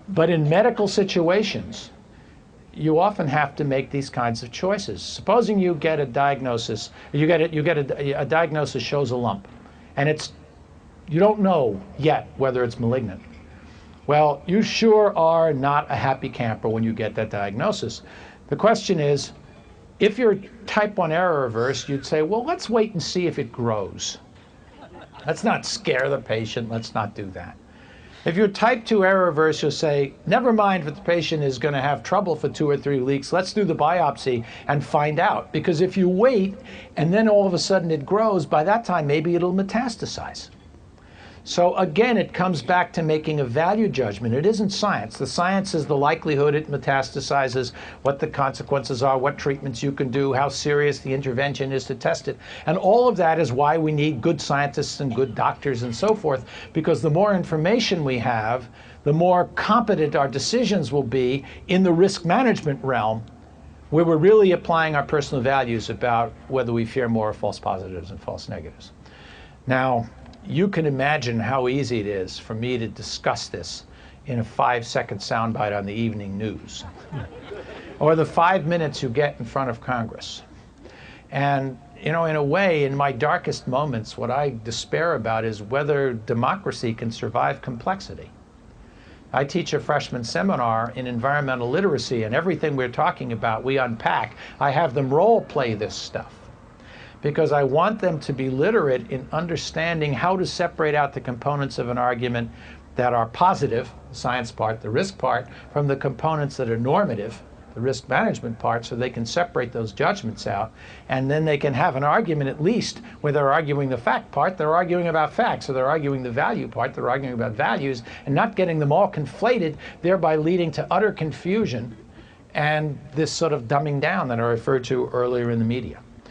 But in medical situations, you often have to make these kinds of choices. Supposing you get a diagnosis, a diagnosis shows a lump, and you don't know yet whether it's malignant. Well, you sure are not a happy camper when you get that diagnosis. The question is, if you're type 1 error averse, you'd say, well, let's wait and see if it grows. Let's not scare the patient. Let's not do that. If you're type 2 error averse, you'll say, never mind if the patient is going to have trouble for 2 or 3 weeks. Let's do the biopsy and find out. Because if you wait and then all of a sudden it grows, by that time maybe it'll metastasize. So again, it comes back to making a value judgment. It isn't science. The science is the likelihood it metastasizes, what the consequences are, what treatments you can do, how serious the intervention is to test it. And all of that is why we need good scientists and good doctors and so forth, because the more information we have, the more competent our decisions will be in the risk management realm, where we're really applying our personal values about whether we fear more false positives and false negatives. Now, you can imagine how easy it is for me to discuss this in a 5-second soundbite on the evening news, or the 5 minutes you get in front of Congress. And, you know, in a way, in my darkest moments, what I despair about is whether democracy can survive complexity. I teach a freshman seminar in environmental literacy, and everything we're talking about, we unpack. I have them role play this stuff, because I want them to be literate in understanding how to separate out the components of an argument that are positive, the science part, the risk part, from the components that are normative, the risk management part, so they can separate those judgments out. And then they can have an argument, at least, where they're arguing the fact part, they're arguing about facts, or they're arguing the value part, they're arguing about values, and not getting them all conflated, thereby leading to utter confusion and this sort of dumbing down that I referred to earlier in the media.